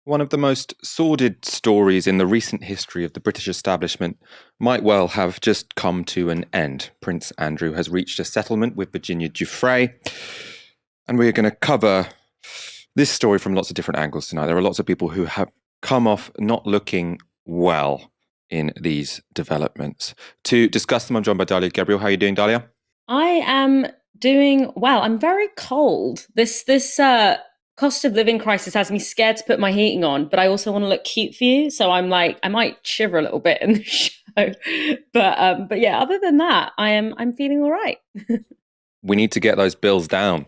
One of the most sordid stories in the recent history of the British establishment might well have just come to an end. Prince Andrew has reached a settlement with Virginia Giuffre, and we're going to cover this story from lots of different angles tonight. There are lots of people who have come off not looking well in these developments. To discuss them, I'm joined by Dalia Gebrial. How are you doing, Dalia? I am doing well. I'm very cold. This cost of living crisis has me scared to put my heating on, but I also want to look cute for you. So I'm like, I might shiver a little bit in the show. But yeah, other than that, I'm feeling all right. We need to get those bills down.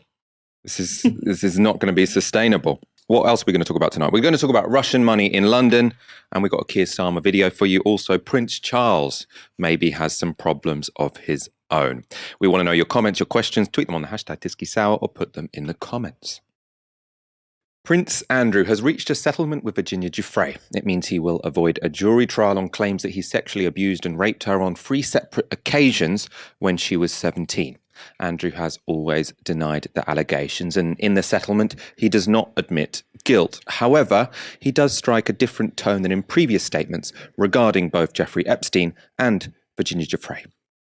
This is not going to be sustainable. What else are we going to talk about tonight? We're going to talk about Russian money in London, and we've got a Keir Starmer video for you. Also, Prince Charles maybe has some problems of his own. We want to know your comments, your questions. Tweet them on the hashtag TiskiSour or put them in the comments. Prince Andrew has reached a settlement with Virginia Giuffre. It means he will avoid a jury trial on claims that he sexually abused and raped her on 3 separate occasions when she was 17. Andrew has always denied the allegations, and in the settlement, he does not admit guilt. However, he does strike a different tone than in previous statements regarding both Jeffrey Epstein and Virginia Giuffre.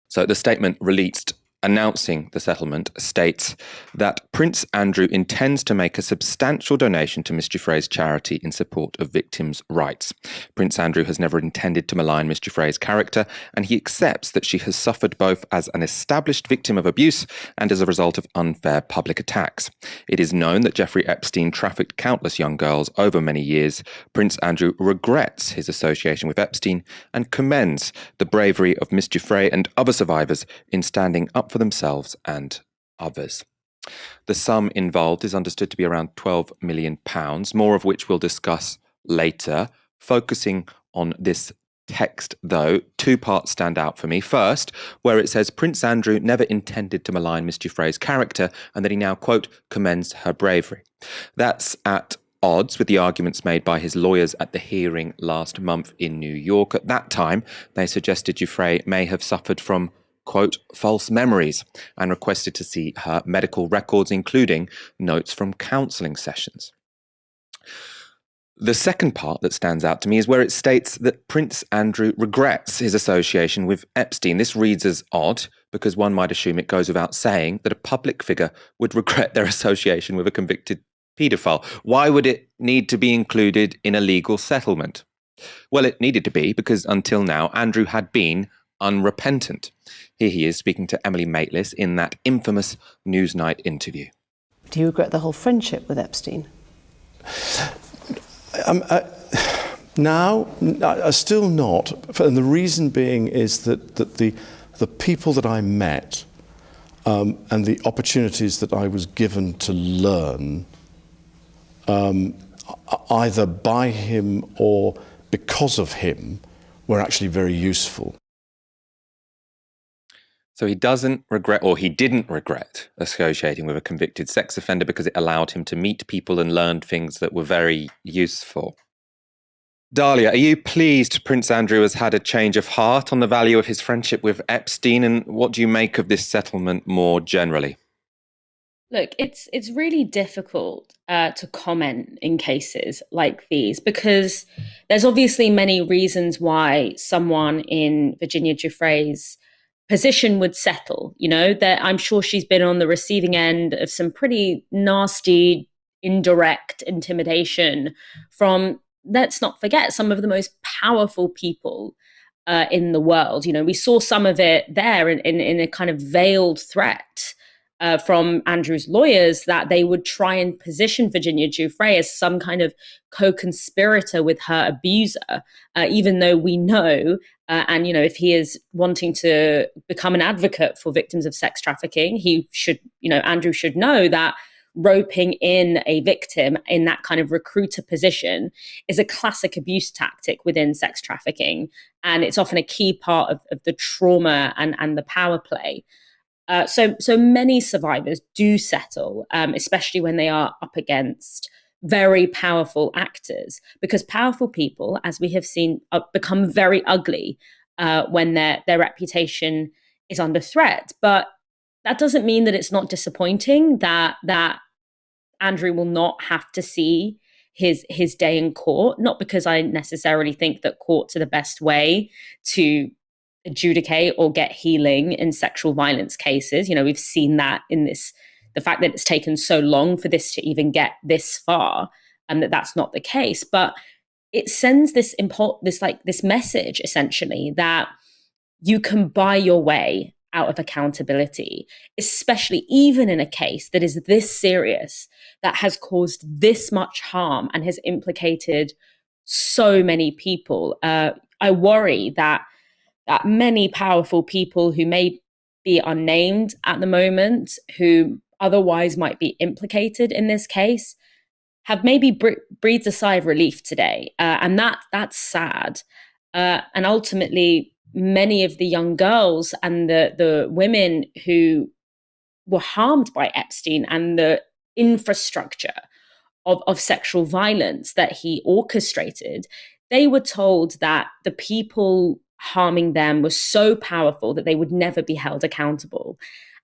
So the statement released announcing the settlement states that Prince Andrew intends to make a substantial donation to Miss Giuffre's charity in support of victims' rights. Prince Andrew has never intended to malign Miss Giuffre's character, and he accepts that she has suffered both as an established victim of abuse and as a result of unfair public attacks. It is known that Jeffrey Epstein trafficked countless young girls over many years. Prince Andrew regrets his association with Epstein and commends the bravery of Miss Giuffre and other survivors in standing up for themselves and others. The sum involved is understood to be around £12 million, more of which we'll discuss later. Focusing on this text, though, 2 parts stand out for me. First, where it says Prince Andrew never intended to malign Miss Giuffre's character and that he now, quote, commends her bravery. That's at odds with the arguments made by his lawyers at the hearing last month in New York. At that time, they suggested Giuffre may have suffered from, quote, false memories, and requested to see her medical records, including notes from counselling sessions. The second part that stands out to me is where it states that Prince Andrew regrets his association with Epstein. This reads as odd, because one might assume it goes without saying that a public figure would regret their association with a convicted paedophile. Why would it need to be included in a legal settlement? Well, it needed to be because until now, Andrew had been unrepentant. Here he is speaking to Emily Maitlis in that infamous Newsnight interview. Do you regret the whole friendship with Epstein? Still not. And the reason being is that the people that I met and the opportunities that I was given to learn, either by him or because of him, were actually very useful. So he doesn't regret, or he didn't regret, associating with a convicted sex offender because it allowed him to meet people and learn things that were very useful. Dalia, are you pleased Prince Andrew has had a change of heart on the value of his friendship with Epstein, and what do you make of this settlement more generally? Look, it's really difficult to comment in cases like these because there's obviously many reasons why someone in Virginia Giuffre's position would settle. You know, that I'm sure she's been on the receiving end of some pretty nasty, indirect intimidation from, let's not forget, some of the most powerful people in the world. You know, we saw some of it there in a kind of veiled threat from Andrew's lawyers that they would try and position Virginia Giuffre as some kind of co-conspirator with her abuser, even though we know, and you know, if he is wanting to become an advocate for victims of sex trafficking, he should, you know, Andrew should know that roping in a victim in that kind of recruiter position is a classic abuse tactic within sex trafficking, and it's often a key part of the trauma and the power play. So many survivors do settle, especially when they are up against very powerful actors, because powerful people, as we have seen, become very ugly when their reputation is under threat. But that doesn't mean that it's not disappointing that Andrew will not have to see his day in court, not because I necessarily think that courts are the best way to adjudicate or get healing in sexual violence cases. You know, we've seen that in the fact that it's taken so long for this to even get this far, and that's not the case. But it sends this message essentially that you can buy your way out of accountability, especially even in a case that is this serious, that has caused this much harm and has implicated so many people. I worry that many powerful people who may be unnamed at the moment, who otherwise might be implicated in this case, have maybe breathed a sigh of relief today, and that's sad. And ultimately, many of the young girls and the women who were harmed by Epstein and the infrastructure of sexual violence that he orchestrated, they were told that the people harming them were so powerful that they would never be held accountable.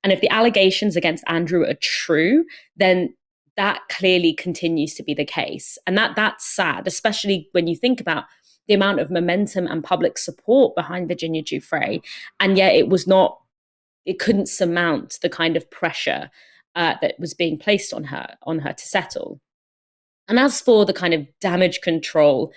And if the allegations against Andrew are true, then that clearly continues to be the case. And that's sad, especially when you think about the amount of momentum and public support behind Virginia Giuffre. And yet it couldn't surmount the kind of pressure that was being placed on her to settle. And as for the kind of damage control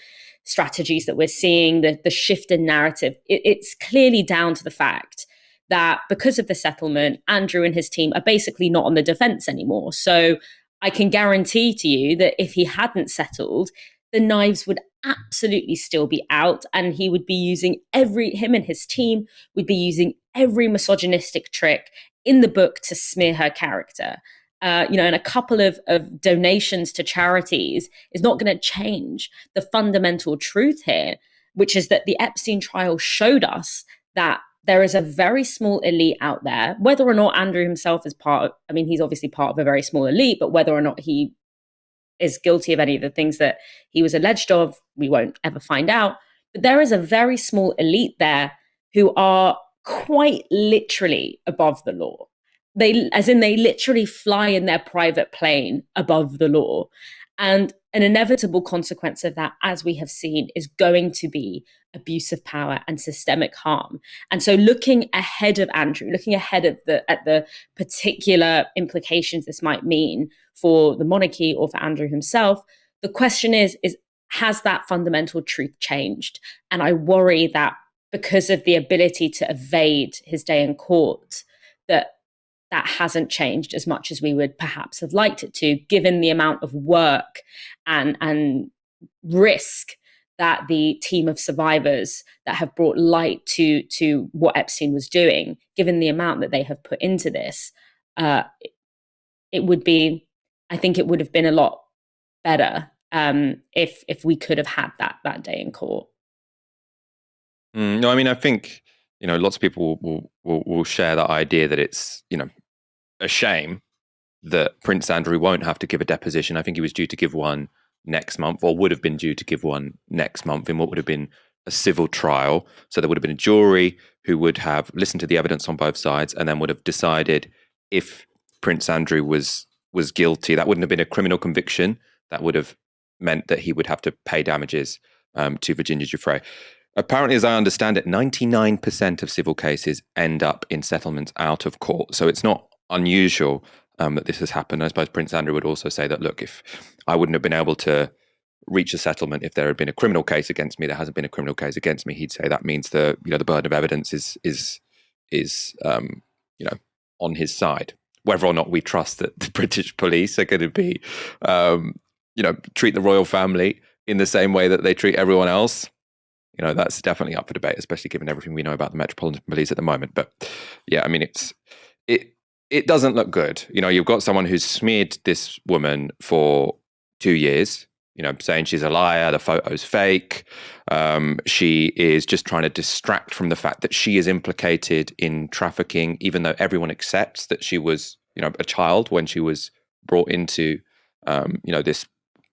strategies that we're seeing, the shift in narrative, it's clearly down to the fact that because of the settlement, Andrew and his team are basically not on the defense anymore. So I can guarantee to you that if he hadn't settled, the knives would absolutely still be out, and he would be using him and his team would be using every misogynistic trick in the book to smear her character. And a couple of donations to charities is not going to change the fundamental truth here, which is that the Epstein trial showed us that there is a very small elite out there, whether or not Andrew himself is he's obviously part of a very small elite, but whether or not he is guilty of any of the things that he was alleged of, we won't ever find out. But there is a very small elite there who are quite literally above the law. They literally fly in their private plane above the law. And an inevitable consequence of that, as we have seen, is going to be abuse of power and systemic harm. And so looking ahead of Andrew, looking ahead at the particular implications this might mean for the monarchy or for Andrew himself, the question is has that fundamental truth changed? And I worry that because of the ability to evade his day in court, that hasn't changed as much as we would perhaps have liked it to, given the amount of work and risk that the team of survivors that have brought light to what Epstein was doing, given the amount that they have put into this. I think it would have been a lot better if we could have had that day in court. No, I mean, I think, lots of people will share that idea that it's, a shame that Prince Andrew won't have to give a deposition. I think he was due to give one next month, or would have been due to give one next month in what would have been a civil trial. So there would have been a jury who would have listened to the evidence on both sides and then would have decided if Prince Andrew was guilty. That wouldn't have been a criminal conviction. That would have meant that he would have to pay damages to Virginia Giuffre. Apparently, as I understand it, 99% of civil cases end up in settlements out of court. So it's not unusual that this has happened. I suppose Prince Andrew would also say that, look, if I wouldn't have been able to reach a settlement if there had been a criminal case against me, there hasn't been a criminal case against me. He'd say that means the burden of evidence is on his side. Whether or not we trust that the British police are going to be treat the royal family in the same way that they treat everyone else, that's definitely up for debate, especially given everything we know about the Metropolitan Police at the moment. But yeah, I mean, it doesn't look good. You've got someone who's smeared this woman for 2 years, saying she's a liar, the photo's fake. She is just trying to distract from the fact that she is implicated in trafficking, even though everyone accepts that she was, a child when she was brought into, this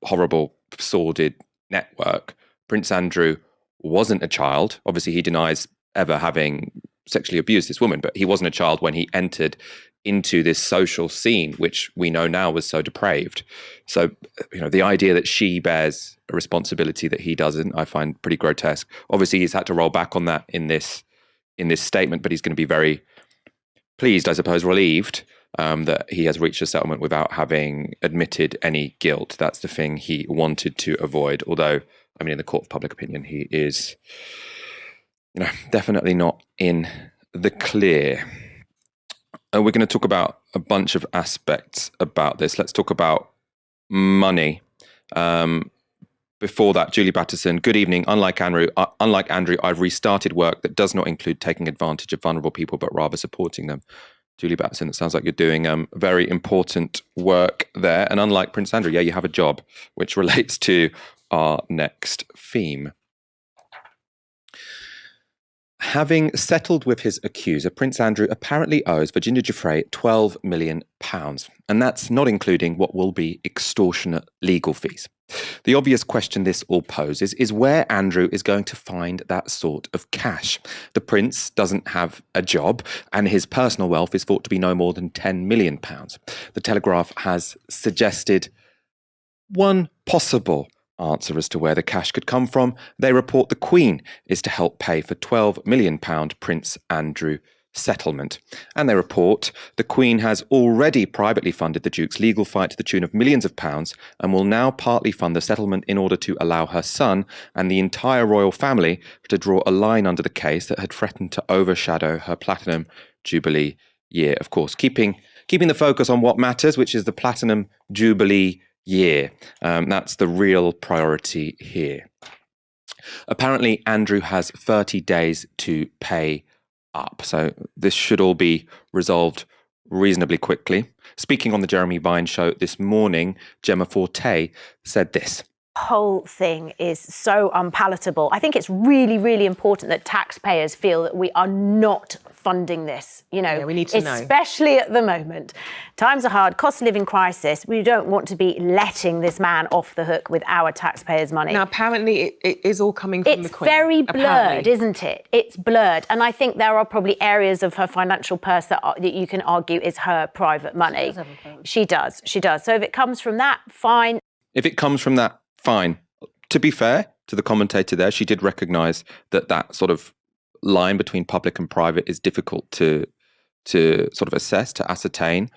horrible, sordid network. Prince Andrew wasn't a child. Obviously, he denies ever having sexually abused this woman, but he wasn't a child when he entered into this social scene, which we know now was so depraved. So, the idea that she bears a responsibility that he doesn't, I find pretty grotesque. Obviously, he's had to roll back on that in this statement, but he's going to be very pleased, I suppose, relieved that he has reached a settlement without having admitted any guilt. That's the thing he wanted to avoid. Although, in the court of public opinion, he is, definitely not in the clear. We're going to talk about a bunch of aspects about this. Let's talk about money. Before that, Julie Batterson, good evening. Unlike Andrew, I've restarted work that does not include taking advantage of vulnerable people, but rather supporting them. Julie Batterson, it sounds like you're doing very important work there. And unlike Prince Andrew, you have a job, which relates to our next theme. Having settled with his accuser, Prince Andrew apparently owes Virginia Giuffre £12 million, and that's not including what will be extortionate legal fees. The obvious question this all poses is where Andrew is going to find that sort of cash. The prince doesn't have a job, and his personal wealth is thought to be no more than £10 million. The Telegraph has suggested one possible answer as to where the cash could come from. They report the Queen is to help pay for £12 million Prince Andrew settlement. And they report the Queen has already privately funded the Duke's legal fight to the tune of millions of pounds and will now partly fund the settlement in order to allow her son and the entire royal family to draw a line under the case that had threatened to overshadow her Platinum Jubilee year. Of course, keeping the focus on what matters, which is the Platinum Jubilee year. That's the real priority here. Apparently, Andrew has 30 days to pay up. So this should all be resolved reasonably quickly. Speaking on the Jeremy Vine show this morning, Gemma Forte said this. Whole thing is so unpalatable. I think it's really, really important that taxpayers feel that we are not funding this. We need to know. Especially at the moment. Times are hard, cost of living crisis. We don't want to be letting this man off the hook with our taxpayers' money. Now, apparently it is all coming from the Queen. It's very blurred, isn't it? It's blurred. And I think there are probably areas of her financial purse that you can argue is her private money. She does. So if it comes from that, fine. If it comes from that, fine. To be fair to the commentator there, she did recognise that sort of line between public and private is difficult to sort of assess, to ascertain.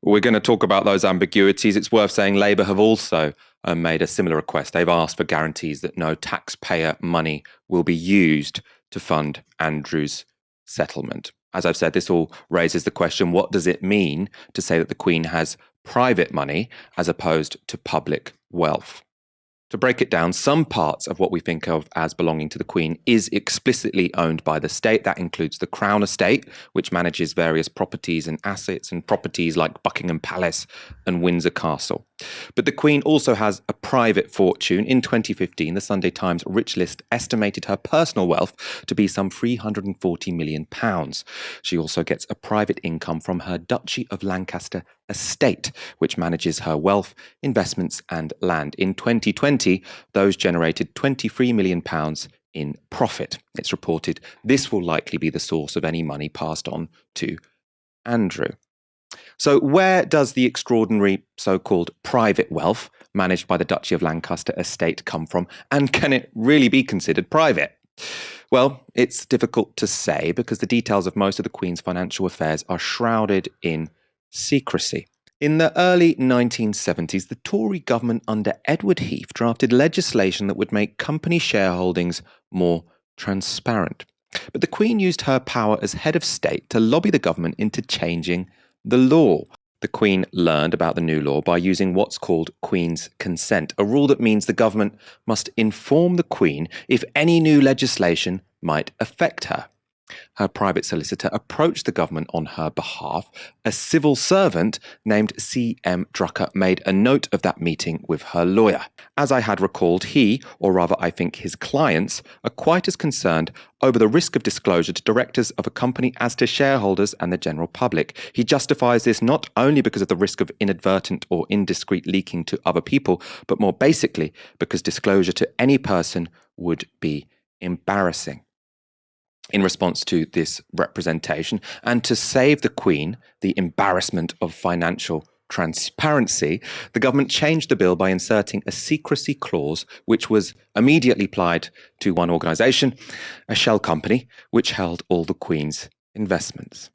We're going to talk about those ambiguities. It's worth saying Labour have also made a similar request. They've asked for guarantees that no taxpayer money will be used to fund Andrew's settlement. As I've said, this all raises the question, what does it mean to say that the Queen has private money as opposed to public wealth? To break it down, some parts of what we think of as belonging to the Queen is explicitly owned by the state. That includes the Crown Estate, which manages various properties and assets and properties like Buckingham Palace and Windsor Castle. But the Queen also has a private fortune. In 2015, the Sunday Times Rich List estimated her personal wealth to be some £340 million. She also gets a private income from her Duchy of Lancaster estate, which manages her wealth, investments and land. In 2020, those generated £23 million in profit. It's reported this will likely be the source of any money passed on to Andrew. So where does the extraordinary so-called private wealth managed by the Duchy of Lancaster estate come from? And can it really be considered private? Well, it's difficult to say because the details of most of the Queen's financial affairs are shrouded in secrecy. In the early 1970s, the Tory government under Edward Heath drafted legislation that would make company shareholdings more transparent. But the Queen used her power as head of state to lobby the government into changing the law. The Queen learned about the new law by using what's called Queen's consent, a rule that means the government must inform the Queen if any new legislation might affect her. Her private solicitor approached the government on her behalf. A civil servant named C.M. Drucker made a note of that meeting with her lawyer. As I had recalled, he, or rather I think his clients, are quite as concerned over the risk of disclosure to directors of a company as to shareholders and the general public. He justifies this not only because of the risk of inadvertent or indiscreet leaking to other people, but more basically because disclosure to any person would be embarrassing. in response to this representation, and to save the Queen the embarrassment of financial transparency, the government changed the bill by inserting a secrecy clause, which was immediately applied to one organisation, a shell company, which held all the Queen's investments.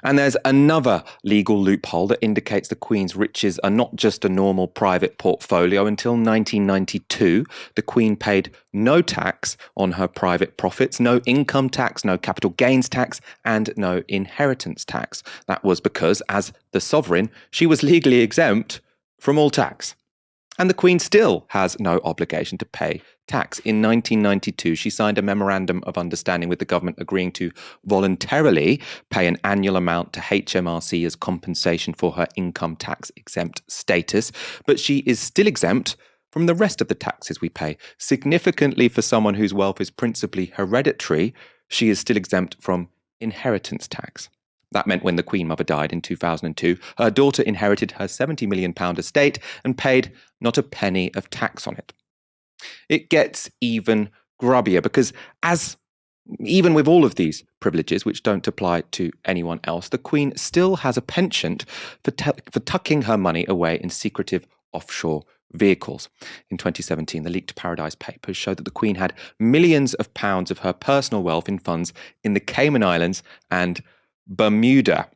And there's another legal loophole that indicates the Queen's riches are not just a normal private portfolio. Until 1992, the Queen paid no tax on her private profits, no income tax, no capital gains tax, and no inheritance tax. That was because, as the sovereign, she was legally exempt from all tax. And the Queen still has no obligation to pay tax. In 1992, she signed a memorandum of understanding with the government agreeing to voluntarily pay an annual amount to HMRC as compensation for her income tax exempt status. But she is still exempt from the rest of the taxes we pay. Significantly, for someone whose wealth is principally hereditary, she is still exempt from inheritance tax. That meant when the Queen Mother died in 2002, her daughter inherited her £70 million estate and paid not a penny of tax on it. It gets even grubbier because even with all of these privileges, which don't apply to anyone else, the Queen still has a penchant for tucking her money away in secretive offshore vehicles. In 2017, the leaked Paradise Papers showed that the Queen had millions of pounds of her personal wealth in funds in the Cayman Islands and Bermuda.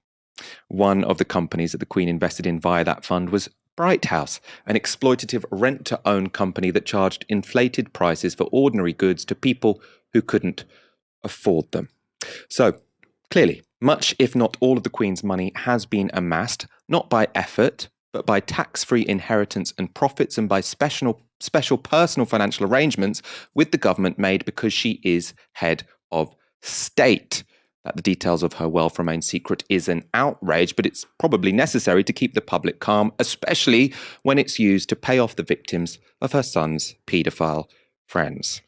One of the companies that the Queen invested in via that fund was Bright House, an exploitative rent-to-own company that charged inflated prices for ordinary goods to people who couldn't afford them. So, clearly, much if not all of the Queen's money has been amassed, not by effort, but by tax-free inheritance and profits, and by special personal financial arrangements with the government made because she is head of state. That the details of her wealth remain secret is an outrage, but it's probably necessary to keep the public calm, especially when it's used to pay off the victims of her son's paedophile friends.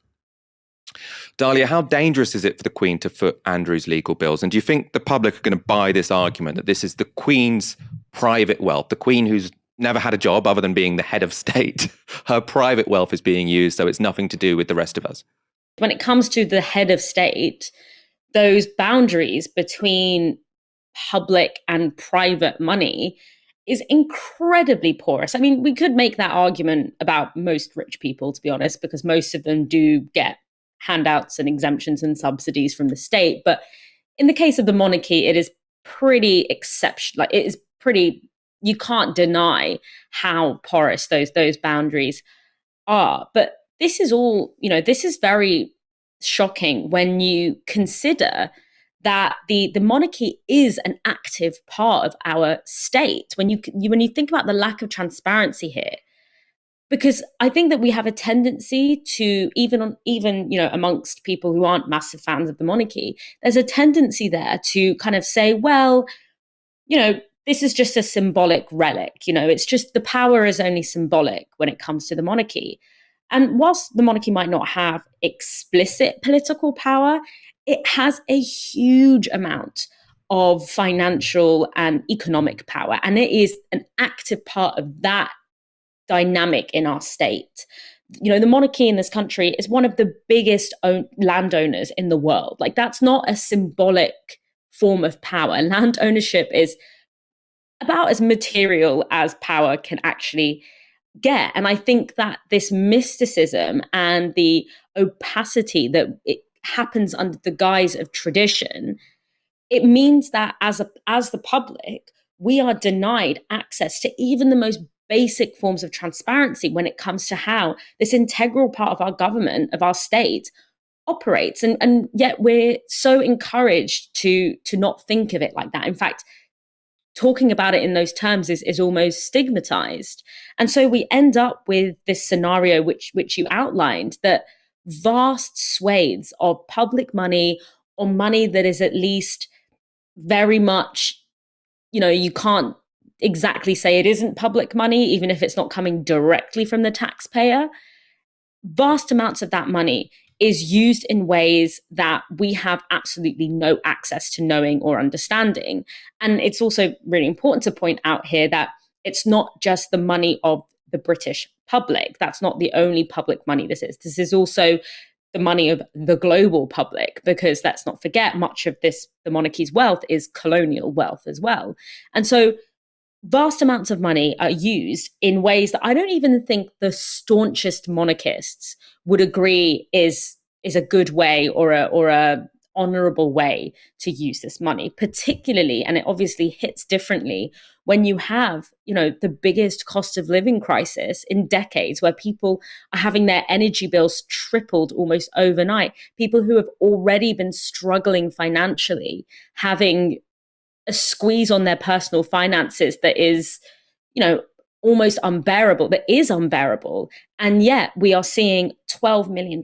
Dalia, how dangerous is it for the Queen to foot Andrew's legal bills? And do you think the public are going to buy this argument that this is the Queen's private wealth, the Queen who's never had a job other than being the head of state? Her private wealth is being used, so it's nothing to do with the rest of us. When it comes to the head of state, those boundaries between public and private money is incredibly porous. I mean, we could make that argument about most rich people, to be honest, because most of them do get handouts and exemptions and subsidies from the state. But in the case of the monarchy, it is pretty exceptional. Like, it is pretty, you can't deny how porous those boundaries are. But this is all, this is very shocking when you consider that the monarchy is an active part of our state. When you think about the lack of transparency here, because I think that we have a tendency to even amongst people who aren't massive fans of the monarchy, there's a tendency there to kind of say, well, this is just a symbolic relic. It's just the power is only symbolic when it comes to the monarchy. And whilst the monarchy might not have explicit political power, it has a huge amount of financial and economic power. And it is an active part of that dynamic in our state. The monarchy in this country is one of the biggest landowners in the world. Like, that's not a symbolic form of power. Land ownership is about as material as power can actually get. And I think that this mysticism and the opacity that it happens under the guise of tradition, it means that as the public, we are denied access to even the most basic forms of transparency when it comes to how this integral part of our government, of our state, operates. And yet we're so encouraged to not think of it like that. In fact, talking about it in those terms is almost stigmatized. And so we end up with this scenario which you outlined, that vast swathes of public money, or money that is at least very much, you can't exactly say it isn't public money, even if it's not coming directly from the taxpayer. Vast amounts of that money is used in ways that we have absolutely no access to knowing or understanding. And it's also really important to point out here that it's not just the money of the British public. That's not the only public money this is. This is also the money of the global public, because let's not forget, much of the monarchy's wealth is colonial wealth as well. And so vast amounts of money are used in ways that I don't even think the staunchest monarchists would agree is a good way or a honorable way to use this money, particularly, and it obviously hits differently when you have, the biggest cost of living crisis in decades, where people are having their energy bills tripled almost overnight. People who have already been struggling financially, having a squeeze on their personal finances that is, almost unbearable, that is unbearable. And yet we are seeing £12 million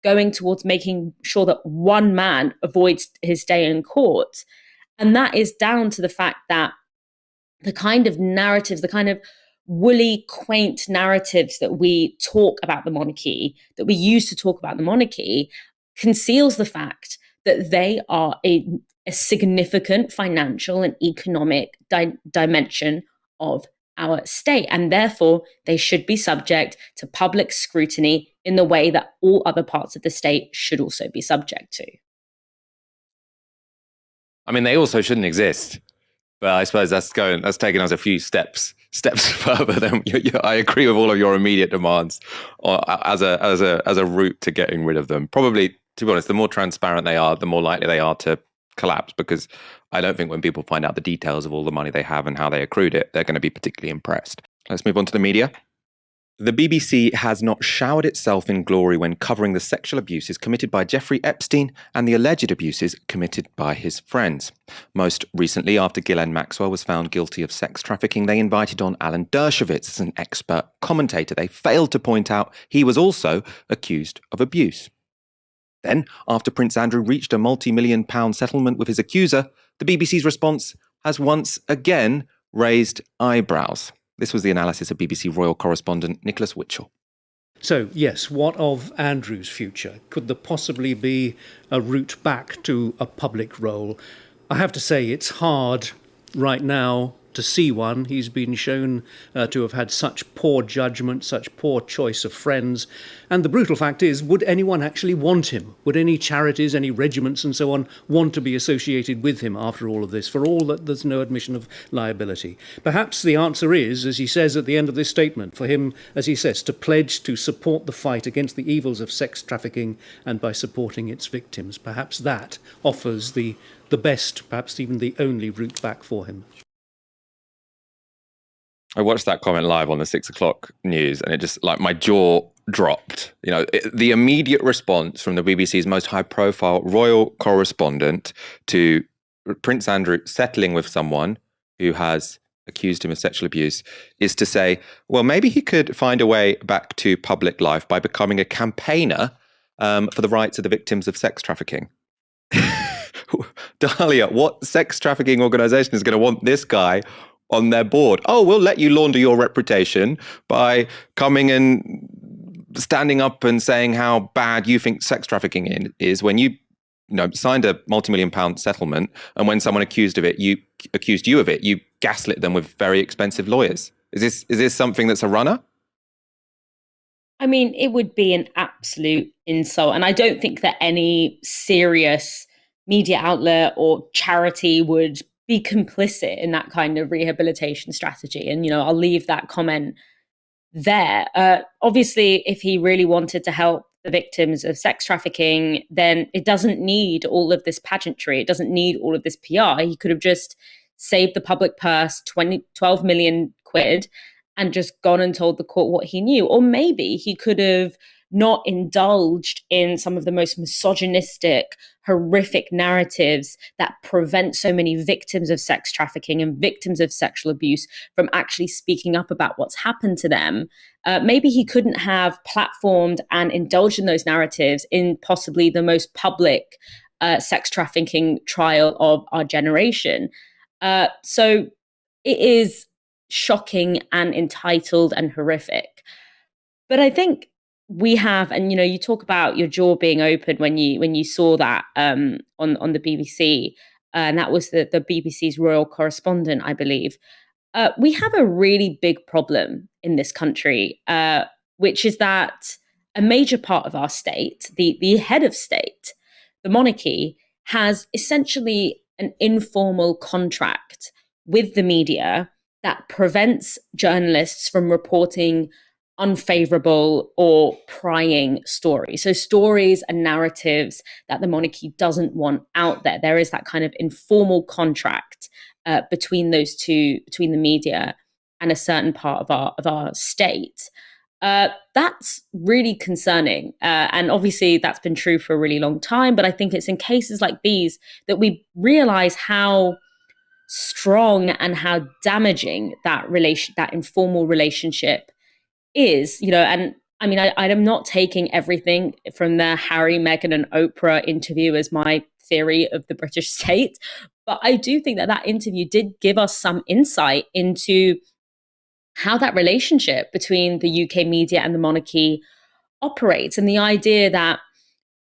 going towards making sure that one man avoids his day in court. And that is down to the fact that the kind of narratives, the kind of woolly, quaint narratives that we talk about the monarchy, that we use to talk about the monarchy, conceals the fact that they are a significant financial and economic dimension of our state. And therefore, they should be subject to public scrutiny in the way that all other parts of the state should also be subject to. I mean, they also shouldn't exist. But I suppose that's taking us a few steps further than I agree with all of your immediate demands as a route to getting rid of them. Probably, to be honest, the more transparent they are, the more likely they are to collapse, because I don't think when people find out the details of all the money they have and how they accrued it, they're going to be particularly impressed. Let's move on to the media. The BBC has not showered itself in glory when covering the sexual abuses committed by Jeffrey Epstein and the alleged abuses committed by his friends. Most recently, after Ghislaine Maxwell was found guilty of sex trafficking, they invited on Alan Dershowitz as an expert commentator. They failed to point out he was also accused of abuse. Then, after Prince Andrew reached a multi-million-pound settlement with his accuser, the BBC's response has once again raised eyebrows. This was the analysis of BBC royal correspondent Nicholas Witchell. So, yes, what of Andrew's future? Could there possibly be a route back to a public role? I have to say it's hard right now to see one. He's been shown to have had such poor judgment, such poor choice of friends. And the brutal fact is, would anyone actually want him? Would any charities, any regiments and so on want to be associated with him after all of this, for all that there's no admission of liability? Perhaps the answer is, as he says at the end of this statement, for him, as he says, to pledge to support the fight against the evils of sex trafficking and by supporting its victims. Perhaps that offers the best, perhaps even the only route back for him. I watched that comment live on the 6 o'clock news, and it just, like, my jaw dropped. The immediate response from the BBC's most high-profile royal correspondent to Prince Andrew settling with someone who has accused him of sexual abuse is to say, well, maybe he could find a way back to public life by becoming a campaigner for the rights of the victims of sex trafficking. Dalia, what sex trafficking organization is going to want this guy on their board? Oh, we'll let you launder your reputation by coming and standing up and saying how bad you think sex trafficking is when you signed a multi-million-pound settlement, and when someone accused you of it, you gaslit them with very expensive lawyers. Is this something that's a runner? I mean, it would be an absolute insult, and I don't think that any serious media outlet or charity would be complicit in that kind of rehabilitation strategy. And, I'll leave that comment there. Obviously, if he really wanted to help the victims of sex trafficking, then it doesn't need all of this pageantry. It doesn't need all of this PR. He could have just saved the public purse 12 million quid and just gone and told the court what he knew. Or maybe he could have not indulged in some of the most misogynistic, horrific narratives that prevent so many victims of sex trafficking and victims of sexual abuse from actually speaking up about what's happened to them. Maybe he couldn't have platformed and indulged in those narratives in possibly the most public sex trafficking trial of our generation. So it is shocking and entitled and horrific. But I think we have, and you talk about your jaw being open when you saw that on the BBC, and that was the BBC's royal correspondent, I believe. We have a really big problem in this country, which is that a major part of our state, the head of state, the monarchy, has essentially an informal contract with the media that prevents journalists from reporting unfavorable or prying stories. So stories and narratives that the monarchy doesn't want out there. There is that kind of informal contract between those two, between the media and a certain part of our state. That's really concerning. And obviously that's been true for a really long time. But I think it's in cases like these that we realize how strong and how damaging that informal relationship is, and I mean, I'm not taking everything from the Harry, Meghan and Oprah interview as my theory of the British state, but I do think that interview did give us some insight into how that relationship between the UK media and the monarchy operates, and the idea that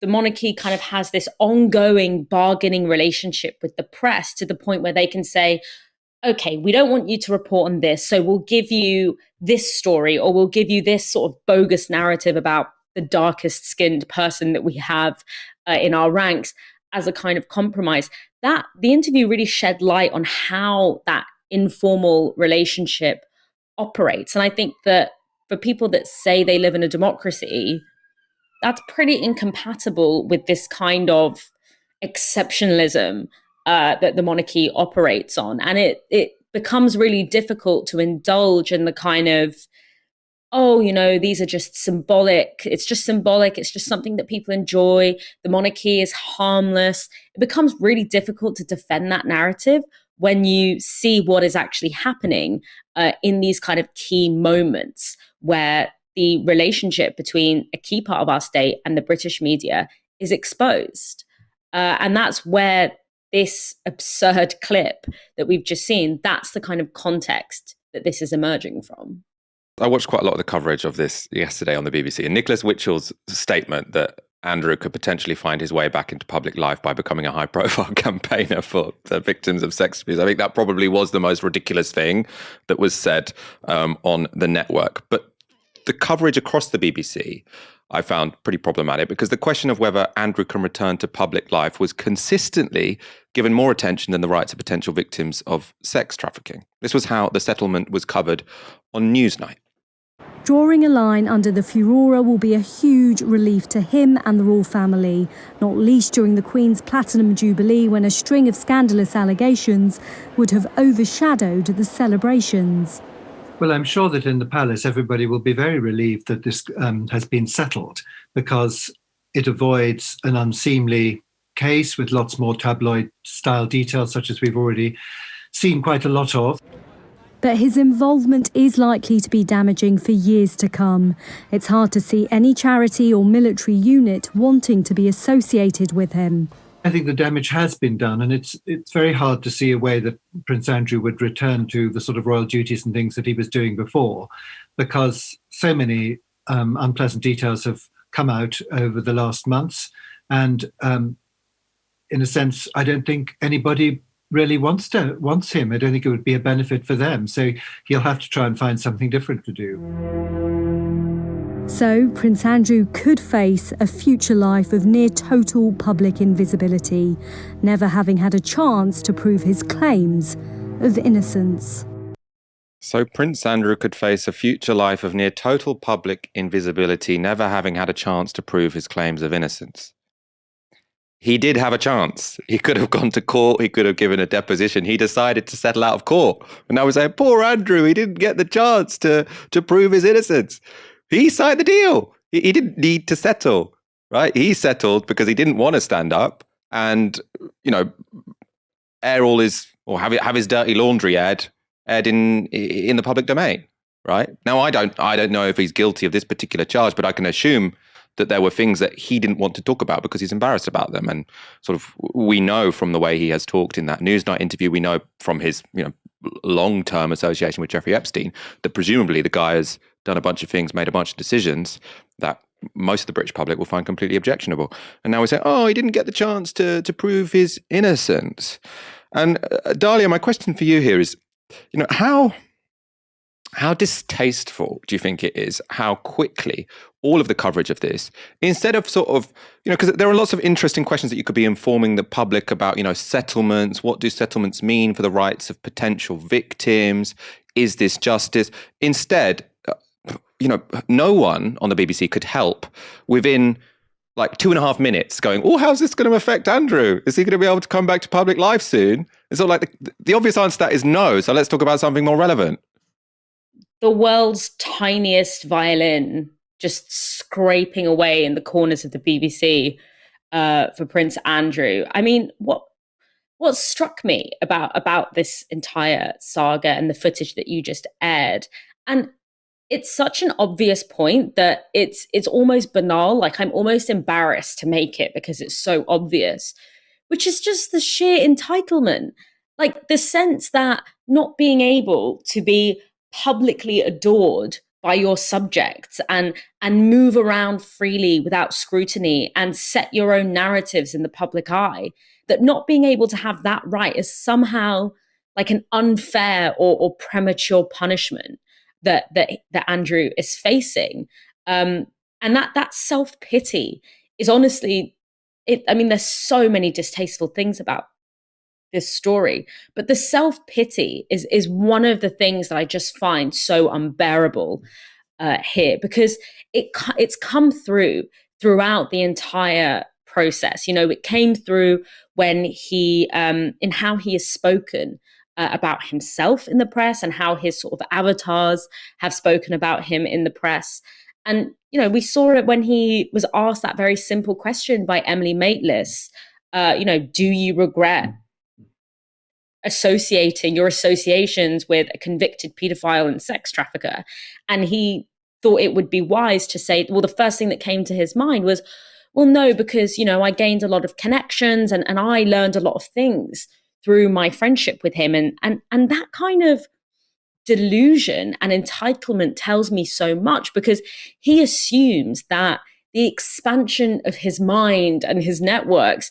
the monarchy kind of has this ongoing bargaining relationship with the press to the point where they can say, okay, we don't want you to report on this, so we'll give you this story, or we'll give you this sort of bogus narrative about the darkest skinned person that we have in our ranks as a kind of compromise. That the interview really shed light on how that informal relationship operates. And I think that for people that say they live in a democracy, that's pretty incompatible with this kind of exceptionalism that the monarchy operates on. And it becomes really difficult to indulge in the kind of, oh, these are just symbolic. It's just symbolic. It's just something that people enjoy. The monarchy is harmless. It becomes really difficult to defend that narrative when you see what is actually happening in these kind of key moments where the relationship between a key part of our state and the British media is exposed. And that's where this absurd clip that we've just seen, that's the kind of context that this is emerging from. I watched quite a lot of the coverage of this yesterday on the BBC, and Nicholas Witchell's statement that Andrew could potentially find his way back into public life by becoming a high-profile campaigner for the victims of sex abuse. I think that probably was the most ridiculous thing that was said on the network. But the coverage across the BBC I found pretty problematic, because the question of whether Andrew can return to public life was consistently given more attention than the rights of potential victims of sex trafficking. This was how the settlement was covered on Newsnight. Drawing a line under the furore will be a huge relief to him and the royal family, not least during the Queen's Platinum Jubilee, when a string of scandalous allegations would have overshadowed the celebrations. Well, I'm sure that in the palace everybody will be very relieved that this has been settled, because it avoids an unseemly case with lots more tabloid-style details, such as we've already seen quite a lot of. But his involvement is likely to be damaging for years to come. It's hard to see any charity or military unit wanting to be associated with him. I think the damage has been done, and it's very hard to see a way that Prince Andrew would return to the sort of royal duties and things that he was doing before, because so many unpleasant details have come out over the last months. And in a sense, I don't think anybody really wants him. I don't think it would be a benefit for them. So he'll have to try and find something different to do. So Prince Andrew could face a future life of near total public invisibility, never having had a chance to prove his claims of innocence. So Prince Andrew could face a future life of near total public invisibility, never having had a chance to prove his claims of innocence. He did have a chance. He could have gone to court. He could have given a deposition. He decided to settle out of court. And I was saying, poor Andrew, he didn't get the chance to prove his innocence. He signed the deal. He didn't need to settle, right? He settled because he didn't want to stand up and, air all his, or have his dirty laundry aired in the public domain, right? Now, I don't know if he's guilty of this particular charge, but I can assume that there were things that he didn't want to talk about because he's embarrassed about them. And sort of, we know from the way he has talked in that Newsnight interview, we know from his, long-term association with Jeffrey Epstein, that presumably the guy has done a bunch of things, made a bunch of decisions that most of the British public will find completely objectionable. And now we say, he didn't get the chance to prove his innocence. And Dalia, my question for you here is, how How distasteful do you think it is how quickly all of the coverage of this, instead of sort of, because there are lots of interesting questions that you could be informing the public about, settlements, what do settlements mean for the rights of potential victims? Is this justice? Instead, no one on the BBC could help within like 2.5 minutes going, oh, how's this going to affect Andrew? Is he going to be able to come back to public life soon? It's sort of like the obvious answer to that is no. So let's talk about something more relevant. The world's tiniest violin just scraping away in the corners of the BBC for Prince Andrew. I mean, what struck me about this entire saga and the footage that you just aired, and it's such an obvious point that it's almost banal. Like, I'm almost embarrassed to make it because it's so obvious, which is just the sheer entitlement. Like, the sense that not being able to be publicly adored by your subjects and move around freely without scrutiny and set your own narratives in the public eye, that not being able to have that right is somehow like an unfair or premature punishment that Andrew is facing. And that self-pity is honestly, there's so many distasteful things about this story, but the self-pity is one of the things that I just find so unbearable here, because it's come throughout the entire process. It came through when he in how he has spoken about himself in the press, and how his sort of avatars have spoken about him in the press. And we saw it when he was asked that very simple question by Emily Maitlis, do you regret associating your associations with a convicted paedophile and sex trafficker? And he thought it would be wise to say, well, the first thing that came to his mind was, well, no, because, I gained a lot of connections and I learned a lot of things through my friendship with him. And that kind of delusion and entitlement tells me so much, because he assumes that the expansion of his mind and his networks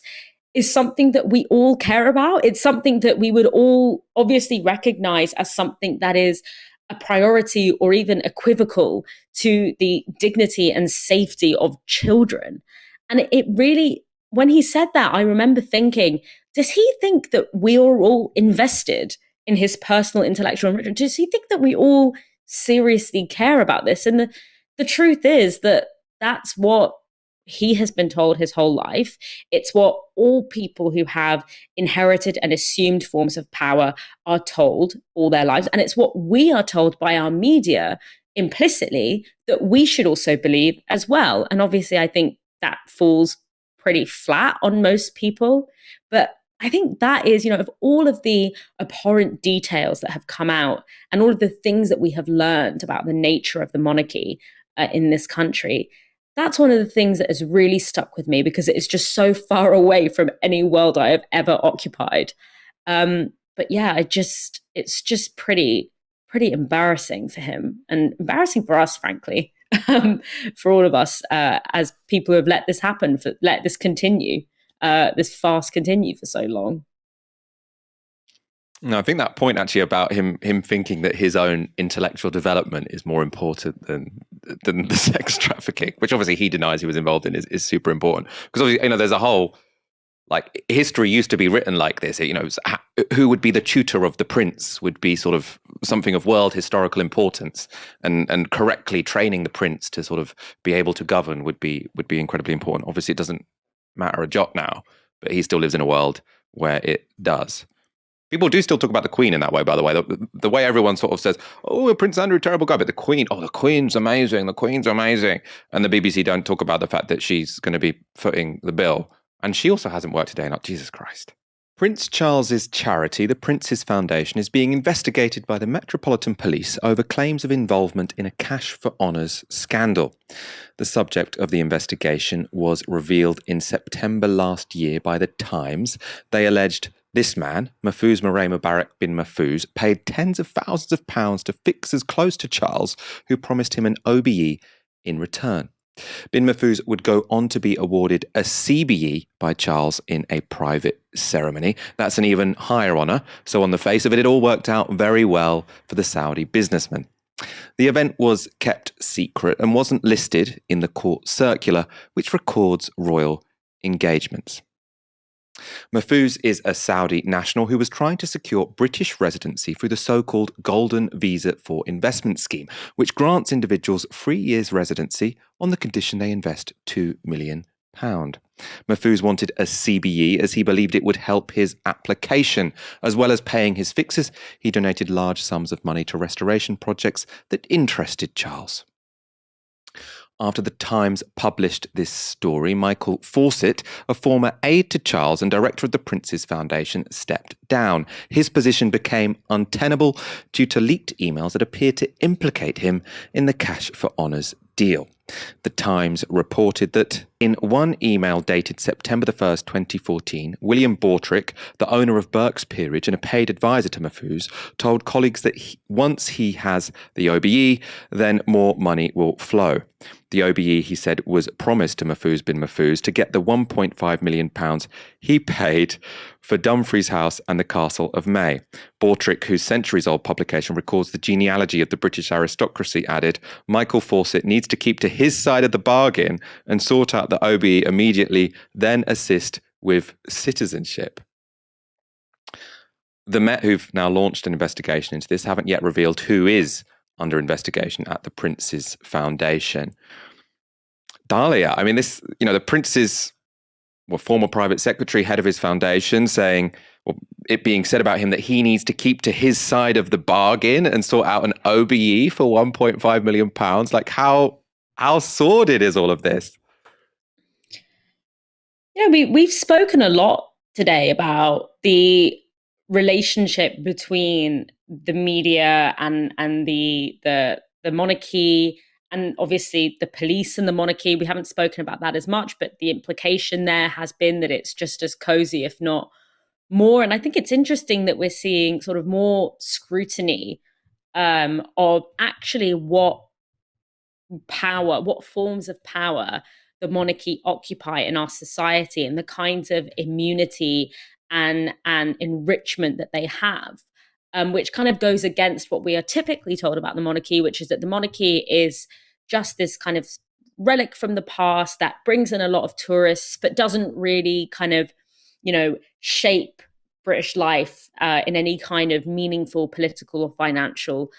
is something that we all care about. It's something that we would all obviously recognize as something that is a priority or even equivocal to the dignity and safety of children. And it really, when he said that, I remember thinking, does he think that we are all invested in his personal intellectual enrichment? Does he think that we all seriously care about this? And the truth is that that's what he has been told his whole life. It's what all people who have inherited and assumed forms of power are told all their lives. And it's what we are told by our media implicitly that we should also believe as well. And obviously, I think that falls pretty flat on most people. But I think that is, of all of the abhorrent details that have come out and all of the things that we have learned about the nature of the monarchy in this country, that's one of the things that has really stuck with me, because it is just so far away from any world I have ever occupied. But yeah, it's just pretty embarrassing for him, and embarrassing for us, frankly, for all of us as people who have let this happen, let this continue, this farce continue for so long. No, I think that point actually about him thinking that his own intellectual development is more important than the sex trafficking, which obviously he denies he was involved in, is super important. Because obviously, there's a whole, like, history used to be written like this. Who would be the tutor of the prince would be sort of something of world historical importance, and correctly training the prince to sort of be able to govern would be incredibly important. Obviously, it doesn't matter a jot now, but he still lives in a world where it does. People do still talk about the Queen in that way, by the way. The way everyone sort of says, oh, Prince Andrew, terrible guy, but the Queen, the Queen's amazing, the Queen's amazing. And the BBC don't talk about the fact that she's going to be footing the bill. And she also hasn't worked a day enough. Jesus Christ. Prince Charles's charity, the Prince's Foundation, is being investigated by the Metropolitan Police over claims of involvement in a Cash for Honours scandal. The subject of the investigation was revealed in September last year by The Times. They alleged this man, Mahfouz Murray Mubarak bin Mahfouz, paid tens of thousands of pounds to fixers close to Charles, who promised him an OBE in return. Bin Mahfouz would go on to be awarded a CBE by Charles in a private ceremony. That's an even higher honour, so on the face of it, it all worked out very well for the Saudi businessman. The event was kept secret and wasn't listed in the court circular, which records royal engagements. Mahfouz is a Saudi national who was trying to secure British residency through the so-called Golden Visa for Investment scheme, which grants individuals 3 years residency on the condition they invest £2 million. Mahfouz wanted a CBE as he believed it would help his application. As well as paying his fixes, he donated large sums of money to restoration projects that interested Charles. After the Times published this story, Michael Fawcett, a former aide to Charles and director of the Prince's Foundation, stepped down. His position became untenable due to leaked emails that appeared to implicate him in the Cash for Honours deal. The Times reported that in one email dated September the 1st, 2014, William Bortrick, the owner of Burke's Peerage and a paid advisor to Mahfouz, told colleagues that once he has the OBE, then more money will flow. The OBE, he said, was promised to Mahfouz bin Mahfouz to get the £1.5 million he paid for Dumfries House and the Castle of May. Bortrick, whose centuries-old publication records the genealogy of the British aristocracy, added, Michael Fawcett needs to keep to his side of the bargain and sort out the OBE immediately, then assist with citizenship. The Met, who've now launched an investigation into this, haven't yet revealed who is under investigation at the Prince's Foundation. Dalia, I mean, this, the Prince's former private secretary, head of his foundation, saying, it being said about him that he needs to keep to his side of the bargain and sort out an OBE for £1.5 million. Like, how sordid is all of this? We've spoken a lot today about the relationship between the media and the monarchy, and obviously the police and the monarchy. We haven't spoken about that as much, but the implication there has been that it's just as cozy, if not more. And I think it's interesting that we're seeing sort of more scrutiny of actually what forms of power the monarchy occupy in our society and the kinds of immunity and enrichment that they have, which kind of goes against what we are typically told about the monarchy, which is that the monarchy is just this kind of relic from the past that brings in a lot of tourists, but doesn't really kind of, shape British life in any kind of meaningful political or financial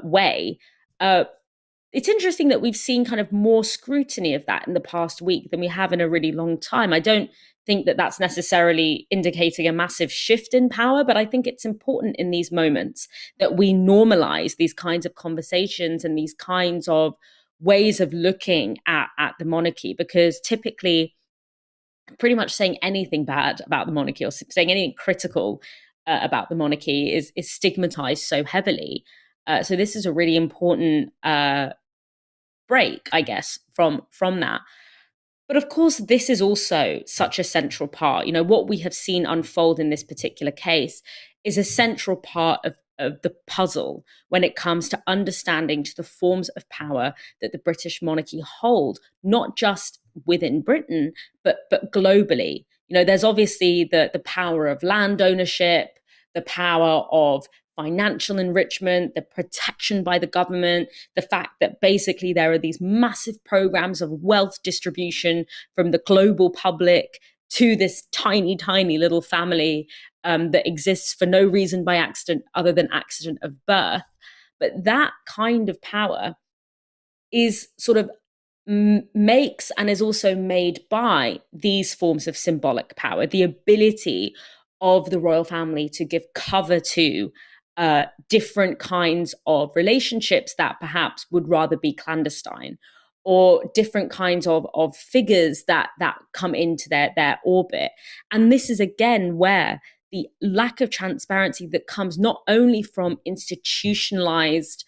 way. It's interesting that we've seen kind of more scrutiny of that in the past week than we have in a really long time. I don't think that that's necessarily indicating a massive shift in power, but I think it's important in these moments that we normalize these kinds of conversations and these kinds of ways of looking at the monarchy, because typically pretty much saying anything bad about the monarchy or saying anything critical about the monarchy is stigmatized so heavily. So this is a really important break, I guess, from that. But of course, this is also such a central part. What we have seen unfold in this particular case is a central part of the puzzle when it comes to understanding to the forms of power that the British monarchy hold, not just within Britain, but globally. There's obviously the power of land ownership, the power of financial enrichment, the protection by the government, the fact that basically there are these massive programs of wealth distribution from the global public to this tiny, tiny little family that exists for no reason by accident other than accident of birth. But that kind of power is sort of makes and is also made by these forms of symbolic power, the ability of the royal family to give cover to different kinds of relationships that perhaps would rather be clandestine, or different kinds of figures that come into their orbit. And this is again where the lack of transparency that comes not only from institutionalized